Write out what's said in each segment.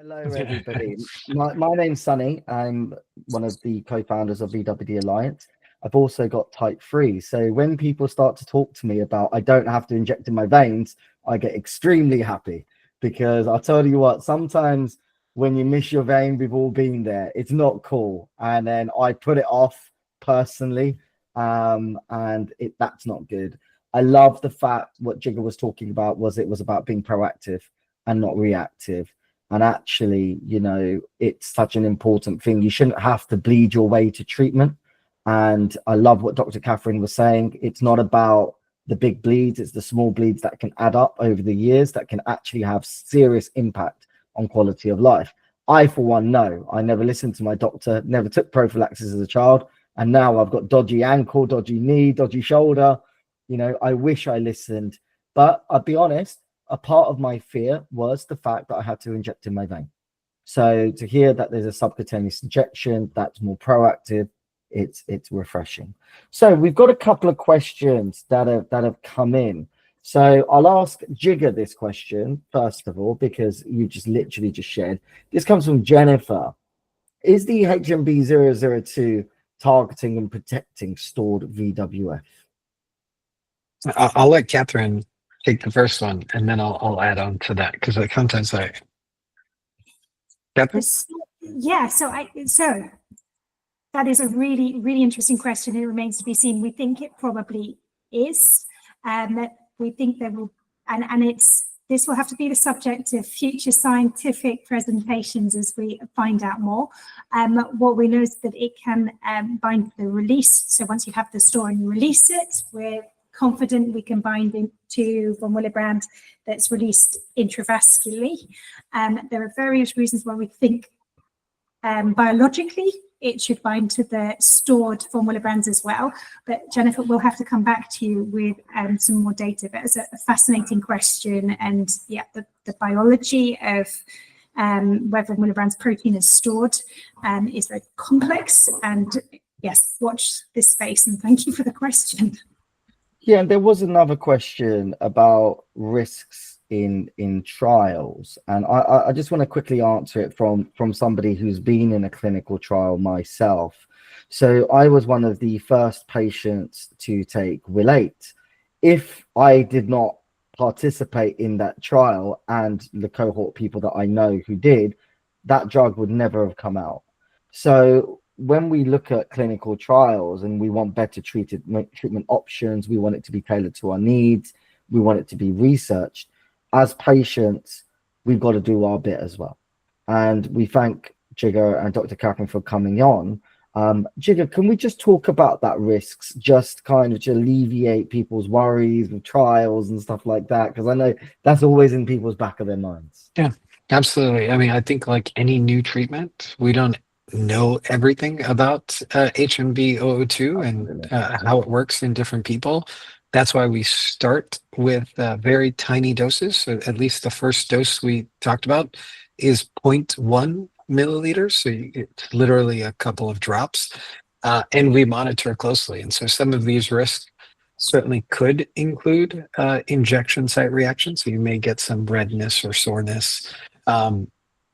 Hello, everybody. My name's Sunny. I'm one of the co-founders of VWD Alliance. I've also got type 3. So when people start to talk to me about I don't have to inject in my veins, I get extremely happy, because I'll tell you what, sometimes when you miss your vein, we've all been there. It's not cool. And then I put it off personally, and that's not good. I love the fact what Jigar was talking about was it was about being proactive and not reactive. And actually, you know, it's such an important thing. You shouldn't have to bleed your way to treatment. And I love what Dr. Catherine was saying. It's not about the big bleeds, it's the small bleeds that can add up over the years that can actually have serious impact on quality of life. I, for one, know I never listened to my doctor, never took prophylaxis as a child. And now I've got dodgy ankle, dodgy knee, dodgy shoulder. You know, I wish I listened, but I'll be honest, a part of my fear was the fact that I had to inject in my vein. So to hear that there's a subcutaneous injection that's more proactive, it's refreshing. So we've got a couple of questions that have come in. So I'll ask Jigar this question first of all, because you just literally just shared. This comes from Jennifer. Is the HMB002 targeting and protecting stored VWF? I'll let Catherine take the first one, and then I'll add on to that, because sometimes Catherine? Yeah, so that is a really interesting question. It remains to be seen. We think it probably is. We think there will, and this will have to be the subject of future scientific presentations as we find out more. What we know is that it can bind the release. So once you have the store and you release it, we're confident we can bind into von Willebrand that's released intravascularly. There are various reasons why we think biologically it should bind to the stored von Willebrands as well. But Jennifer, we'll have to come back to you with some more data. But it's a fascinating question, and yeah, the biology of where von Willebrand's protein is stored is very complex. And yes, watch this space, and thank you for the question. Yeah, and there was another question about risks in trials, and I just want to quickly answer it from somebody who's been in a clinical trial myself. So I was one of the first patients to take Will8. If I did not participate in that trial and the cohort people that I know who did, that drug would never have come out. So when we look at clinical trials and we want better treatment options, we want it to be tailored to our needs, we want it to be researched. As patients, we've got to do our bit as well. And we thank Jigar and Dr. Catherine for coming on. Jigar, can we just talk about that risks, just kind of to alleviate people's worries with trials and stuff like that? Because I know that's always in people's back of their minds. Yeah, absolutely. I mean, I think like any new treatment, we don't know everything about HMB002 and how it works in different people. That's why we start with very tiny doses. So at least the first dose we talked about is 0.1 milliliters. So it's literally a couple of drops, and we monitor closely. And so some of these risks certainly could include injection site reactions. So you may get some redness or soreness.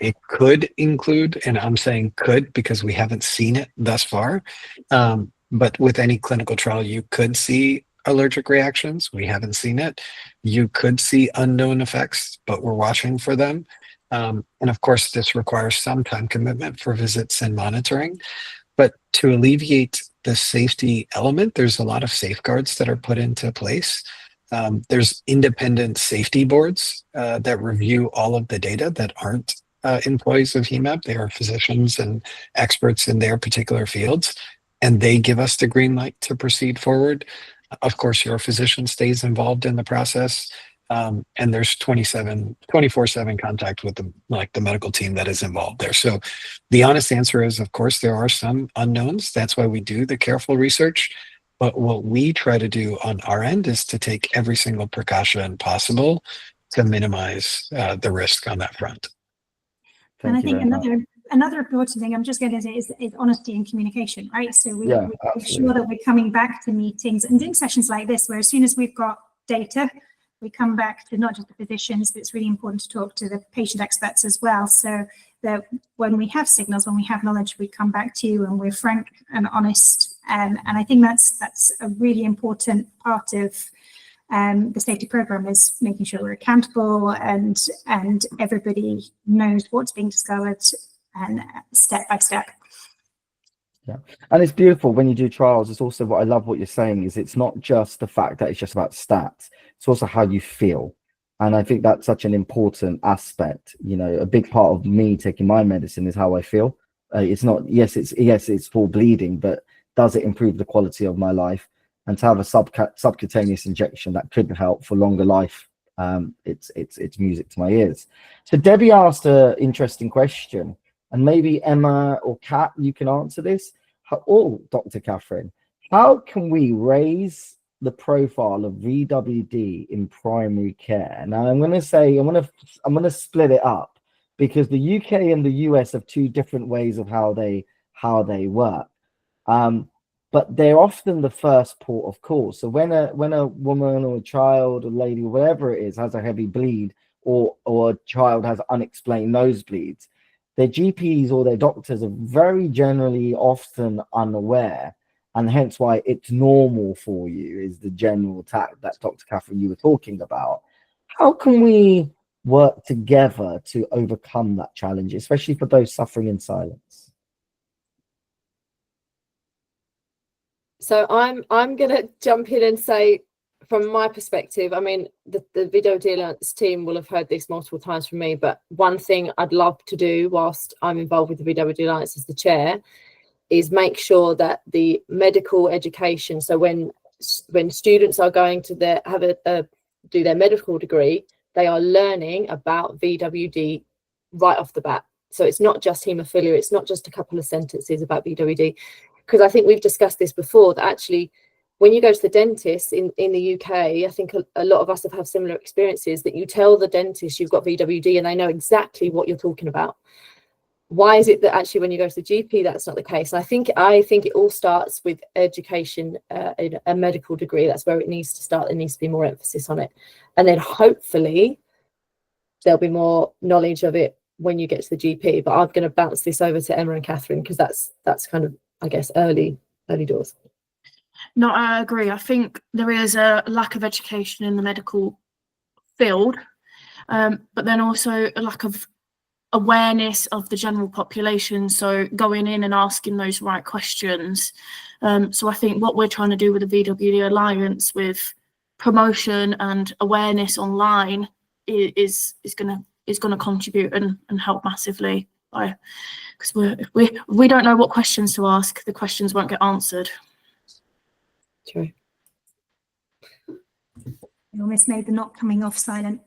It could include, and I'm saying could because we haven't seen it thus far, but with any clinical trial, you could see allergic reactions. We haven't seen it. You could see unknown effects, but we're watching for them. And of course, this requires some time commitment for visits and monitoring. But to alleviate the safety element, there's a lot of safeguards that are put into place. There's independent safety boards that review all of the data that aren't employees of HEMAP. They are physicians and experts in their particular fields, and they give us the green light to proceed forward. Of course, your physician stays involved in the process, and there's 24/7 contact with the medical team that is involved there. So the honest answer is, of course, there are some unknowns. That's why we do the careful research. But what we try to do on our end is to take every single precaution possible to minimize the risk on that front. And I think another important thing I'm just going to say is honesty and communication, right? So we make sure that we're coming back to meetings and doing sessions like this, where as soon as we've got data, we come back to not just the physicians, but it's really important to talk to the patient experts as well. So that when we have signals, when we have knowledge, we come back to you and we're frank and honest. And I think that's a really important part of the safety program, is making sure we're accountable and everybody knows what's being discovered and step by step. Yeah, and it's beautiful when you do trials. It's also what I love what you're saying is it's not just the fact that it's just about stats, it's also how you feel. And I think that's such an important aspect. You know, a big part of me taking my medicine is how I feel. It's not, yes it's for bleeding, but does it improve the quality of my life? And to have a subcutaneous injection that could help for longer life, it's music to my ears. So Debbie asked an interesting question, and maybe Emma or Kat, you can answer this. Or Dr. Catherine, how can we raise the profile of VWD in primary care? Now, I'm going to split it up, because the UK and the US have two different ways of how they work. But they're often the first port of call. So when a woman or a child or lady, whatever it is, has a heavy bleed, or a child has unexplained nosebleeds, their GPs or their doctors are very generally often unaware, and hence why it's normal for you, is the general tack that Dr. Catherine, you were talking about. How can we work together to overcome that challenge, especially for those suffering in silence? So I'm going to jump in and say, from my perspective, I mean, the VWD Alliance team will have heard this multiple times from me, but one thing I'd love to do whilst I'm involved with the VWD Alliance as the chair is make sure that the medical education, so when students are going to do their medical degree, they are learning about VWD right off the bat. So it's not just haemophilia, it's not just a couple of sentences about VWD, because I think we've discussed this before, that actually when you go to the dentist in the UK, I think a lot of us have had similar experiences, that you tell the dentist you've got VWD and they know exactly what you're talking about. Why is it that actually when you go to the GP, that's not the case? And I think it all starts with education, a medical degree. That's where it needs to start. There needs to be more emphasis on it. And then hopefully there'll be more knowledge of it when you get to the GP. But I'm going to bounce this over to Emma and Catherine, because that's kind of, I guess, early doors. No, I agree. I think there is a lack of education in the medical field, but then also a lack of awareness of the general population. So going in and asking those right questions. So I think what we're trying to do with the VWD Alliance with promotion and awareness online is going to contribute and help massively. Because we don't know what questions to ask, the questions won't get answered. True. You almost made the not coming off silent.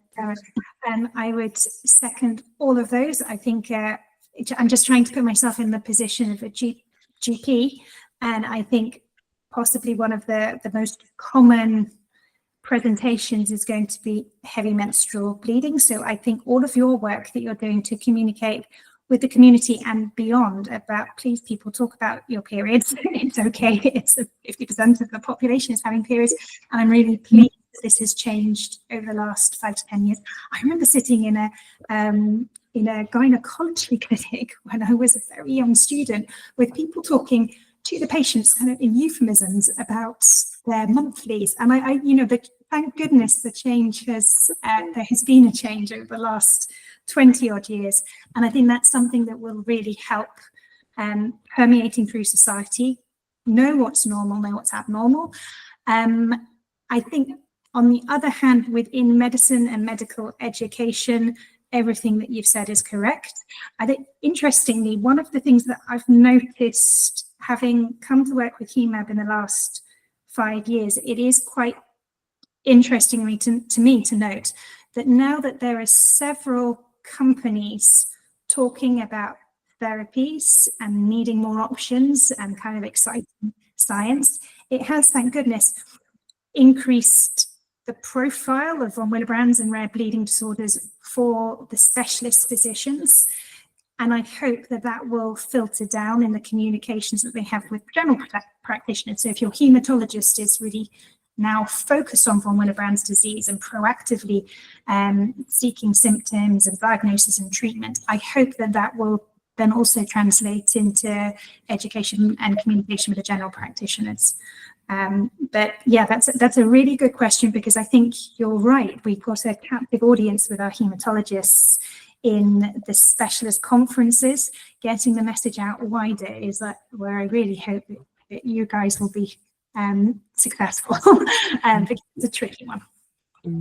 I would second all of those. I think I'm just trying to put myself in the position of a GP, and I think possibly one of the most common presentations is going to be heavy menstrual bleeding. So I think all of your work that you're doing to communicate with the community and beyond about, please people talk about your periods. It's okay. It's 50% of the population is having periods. And I'm really pleased that this has changed over the last 5 to 10 years. I remember sitting in a gynecology clinic when I was a very young student, with people talking to the patients kind of in euphemisms about their monthlies. And I thank goodness the change there has been a change over the last 20 odd years. And I think that's something that will really help permeating through society, know what's normal, know what's abnormal. I think on the other hand, within medicine and medical education, everything that you've said is correct. I think, interestingly, one of the things that I've noticed, having come to work with HEMAB in the last 5 years, it is quite interesting to me to note that now that there are several companies talking about therapies and needing more options and kind of exciting science, it has, thank goodness, increased the profile of von Willebrand's and rare bleeding disorders for the specialist physicians. And I hope that that will filter down in the communications that they have with general practitioners. So if your haematologist is really now focused on von Willebrand's disease and proactively seeking symptoms and diagnosis and treatment, I hope that that will then also translate into education and communication with the general practitioners. But yeah, that's a really good question, because I think you're right. We've got a captive audience with our haematologists in the specialist conferences. Getting the message out wider is where I really hope that you guys will be successful, because it's a tricky one.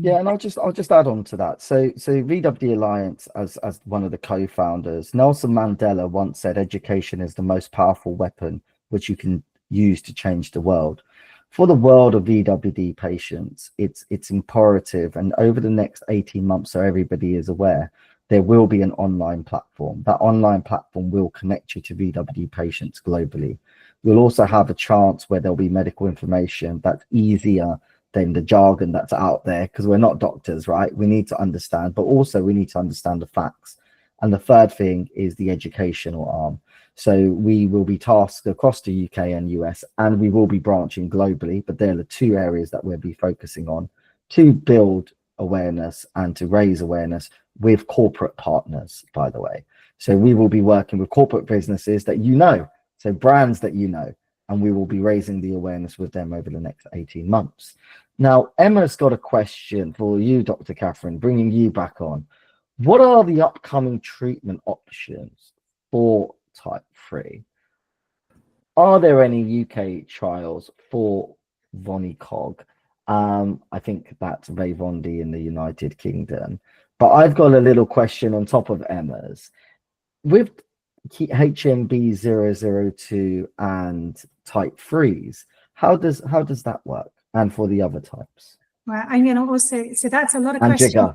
Yeah, and I'll just add on to that. So VWD Alliance, as one of the co-founders, Nelson Mandela once said, education is the most powerful weapon which you can use to change the world. For the world of VWD patients, it's imperative, and over the next 18 months, so everybody is aware, there will be an online platform. That online platform will connect you to VWD patients globally. We'll also have a chance where there'll be medical information that's easier than the jargon that's out there, because we're not doctors, right? We need to understand, but also we need to understand the facts. And the third thing is the educational arm. So we will be tasked across the UK and US, and we will be branching globally, but they're the two areas that we'll be focusing on to build awareness and to raise awareness with corporate partners, by the way. So we will be working with corporate businesses that you know, so brands that you know, and we will be raising the awareness with them over the next 18 months. Now, Emma's got a question for you, Dr. Catherine, bringing you back on. What are the upcoming treatment options for type 3? Are there any UK trials for VoniCog? I think that's VWD in the United Kingdom. But I've got a little question on top of Emma's. With HMB002 and type 3s, how does that work? And for the other types? Well, I'm going to also, so that's a lot of And questions. Jigar.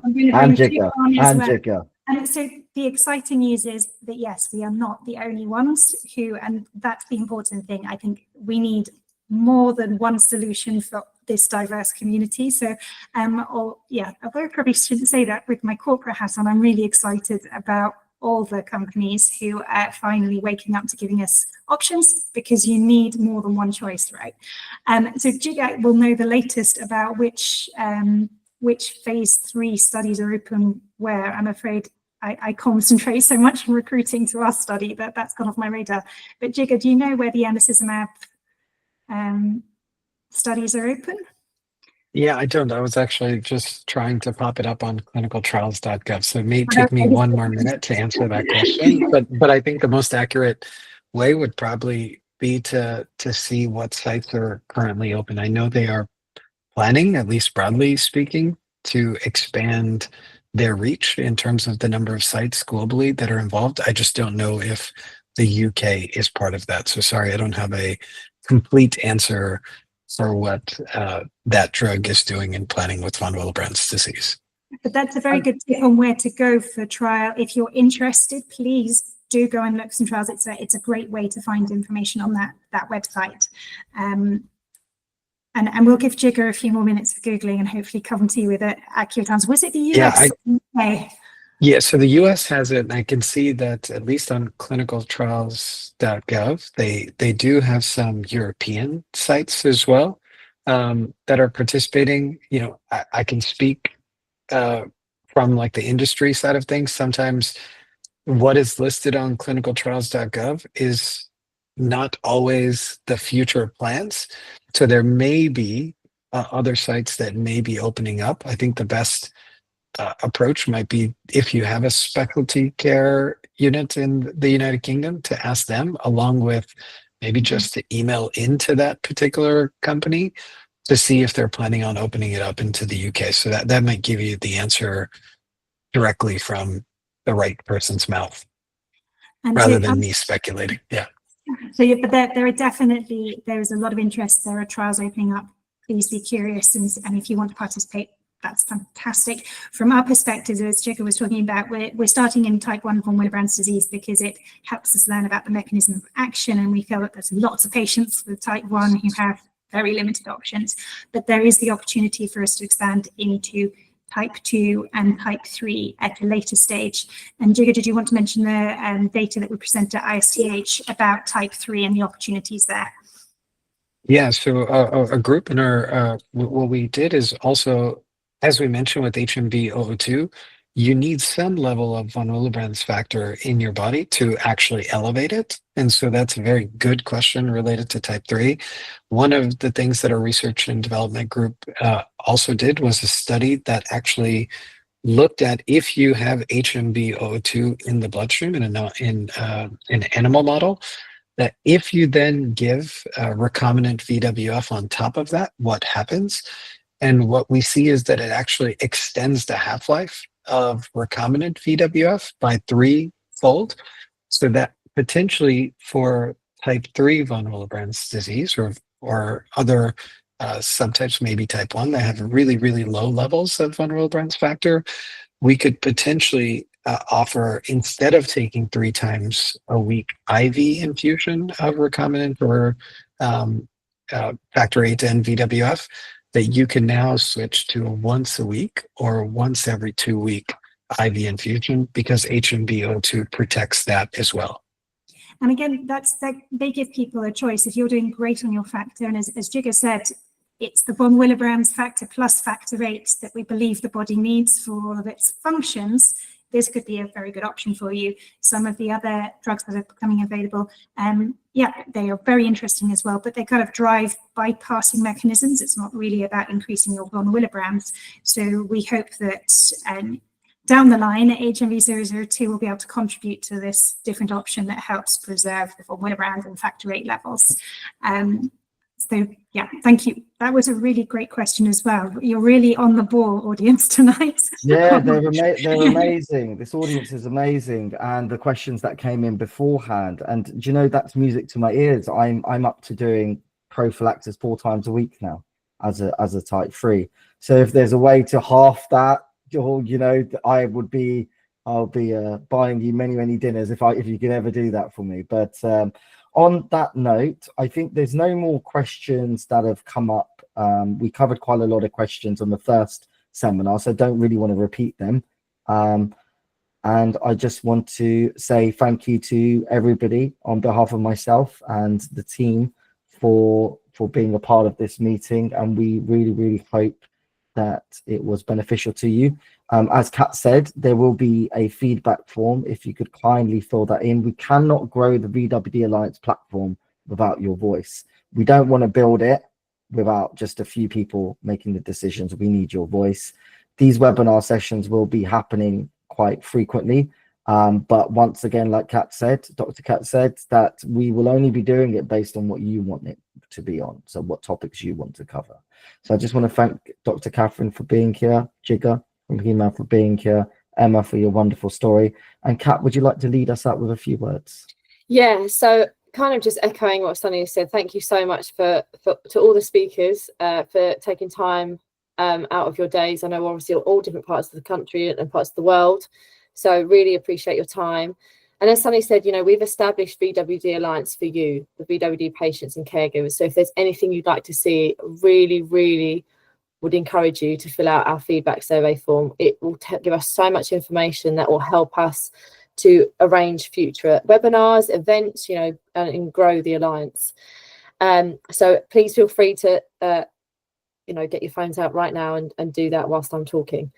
And so the exciting news is that, yes, we are not the only ones who, and that's the important thing. I think we need more than one solution for this diverse community. So, although I probably shouldn't say that with my corporate hat on, I'm really excited about all the companies who are finally waking up to giving us options, because you need more than one choice, right? So Jigar will know the latest about which phase 3 studies are open where. I'm afraid I concentrate so much on recruiting to our study that that's gone off my radar. But Jigar, do you know where the emicizumab studies are open? Yeah, I don't. I was actually just trying to pop it up on clinicaltrials.gov. So it may take me one more minute to answer that question. But I think the most accurate way would probably be to see what sites are currently open. I know they are planning, at least broadly speaking, to expand their reach in terms of the number of sites globally that are involved. I just don't know if the UK is part of that. So sorry, I don't have a complete answer for what that drug is doing in planning with von Willebrand's disease. But that's a very good tip on where to go for trial. If you're interested, please do go and look some trials. It's a great way to find information on that website. And we'll give Jigar a few more minutes for Googling and hopefully come to you with an accurate answer. Was it the US? Yeah, so the US has it, and I can see that at least on clinicaltrials.gov, they do have some European sites as well that are participating. You know, I can speak from like the industry side of things. Sometimes what is listed on clinicaltrials.gov is not always the future plans. So there may be other sites that may be opening up. I think the best approach might be, if you have a specialty care unit in the United Kingdom, to ask them, along with maybe just to email into that particular company to see if they're planning on opening it up into the UK. So that might give you the answer directly from the right person's mouth, and rather than me speculating. Yeah. So yeah, but there are definitely, there is a lot of interest. There are trials opening up. Please be curious, and if you want to participate, that's fantastic. From our perspective, as Jigar was talking about, we're starting in type 1 von Willebrand's disease because it helps us learn about the mechanism of action, and we feel that there's lots of patients with type 1 who have very limited options. But there is the opportunity for us to expand into type 2 and type 3 at a later stage. And Jigar, did you want to mention the data that we presented at ISTH about type 3 and the opportunities there? Yeah, so a group in our what we did is also, as we mentioned with HMB-002, you need some level of von Willebrand's factor in your body to actually elevate it. And so that's a very good question related to type 3. One of the things that our research and development group also did was a study that actually looked at if you have HMB-002 in the bloodstream in an animal model, that if you then give recombinant VWF on top of that, what happens? And what we see is that it actually extends the half-life of recombinant VWF by 3-fold. So that potentially for type 3 von Willebrand's disease or other subtypes, maybe type 1, that have really, really low levels of von Willebrand's factor, we could potentially offer, instead of taking 3 times a week IV infusion of recombinant or factor 8 and VWF, that you can now switch to a once a week or once every 2-week IV infusion, because HMB-02 protects that as well. And again, they give people a choice. If you're doing great on your factor, and as Jigar said, it's the von Willebrand's factor plus factor 8 that we believe the body needs for all of its functions, this could be a very good option for you. Some of the other drugs that are becoming available, they are very interesting as well, but they kind of drive bypassing mechanisms. It's not really about increasing your von Willebrand's. So we hope that down the line, HMB-002 will be able to contribute to this different option that helps preserve the von Willebrand and factor 8 levels. So yeah, thank you. That was a really great question as well. You're really on the ball, audience, tonight. Yeah, they're amazing. This audience is amazing, and the questions that came in beforehand. And do you know, that's music to my ears. I'm up to doing prophylaxis 4 times a week now as a type 3. So if there's a way to half that, you know, I'll be buying you many dinners if you could ever do that for me. But on that note, I think there's no more questions that have come up. We covered quite a lot of questions on the first seminar, so I don't really want to repeat them. And I just want to say thank you to everybody on behalf of myself and the team for being a part of this meeting, and we really hope that it was beneficial to you. As Kat said, there will be a feedback form. If you could kindly fill that in. We cannot grow the VWD Alliance platform without your voice. We don't want to build it without just a few people making the decisions. We need your voice. These webinar sessions will be happening quite frequently. But once again, like Dr. Kat said, that we will only be doing it based on what you want it to be on. So what topics you want to cover. So I just want to thank Dr. Catherine for being here, Jigar from Haemat for being here, Emma for your wonderful story. And Kat, would you like to lead us out with a few words? Yeah, so kind of just echoing what Sunny said, thank you so much to all the speakers for taking time out of your days. I know obviously all different parts of the country and parts of the world, so really appreciate your time. And as Sunny said, you know, we've established VWD Alliance for you, the VWD patients and caregivers. So if there's anything you'd like to see, really would encourage you to fill out our feedback survey form. It will give us so much information that will help us to arrange future webinars, events, you know, and grow the Alliance. So please feel free to, you know, get your phones out right now and do that whilst I'm talking.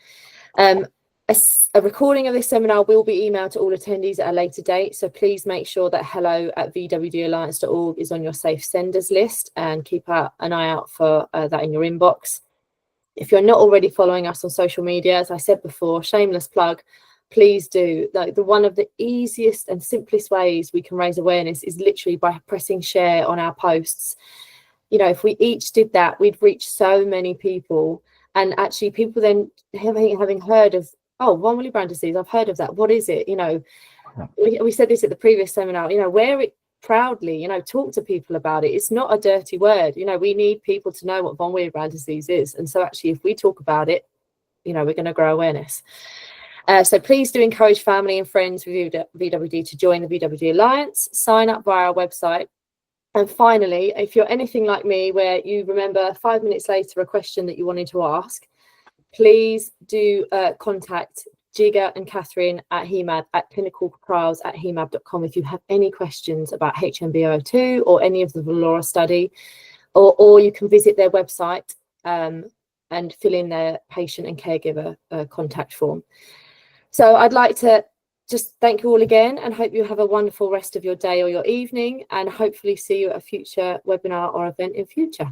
A recording of this seminar will be emailed to all attendees at a later date, so please make sure that hello@vwdalliance.org is on your safe senders list, and keep an eye out for that in your inbox. If you're not already following us on social media, as I said before, shameless plug, please do. Like, one of the easiest and simplest ways we can raise awareness is literally by pressing share on our posts. You know, if we each did that, we'd reach so many people, and actually people then having heard of, oh, von Willebrand disease, I've heard of that. What is it? You know, we said this at the previous seminar, you know, wear it proudly, you know, talk to people about it. It's not a dirty word. You know, we need people to know what von Willebrand disease is. And so actually, if we talk about it, you know, we're going to grow awareness. So please do encourage family and friends with VWD to join the VWD Alliance, sign up via our website. And finally, if you're anything like me, where you remember 5 minutes later a question that you wanted to ask, please do contact Jigar and Catherine at Haemat at clinicaltrials@haemat.com if you have any questions about HMB-02 or any of the Valora study. or you can visit their website and fill in their patient and caregiver contact form. So I'd like to just thank you all again, and hope you have a wonderful rest of your day or your evening, and hopefully see you at a future webinar or event in future.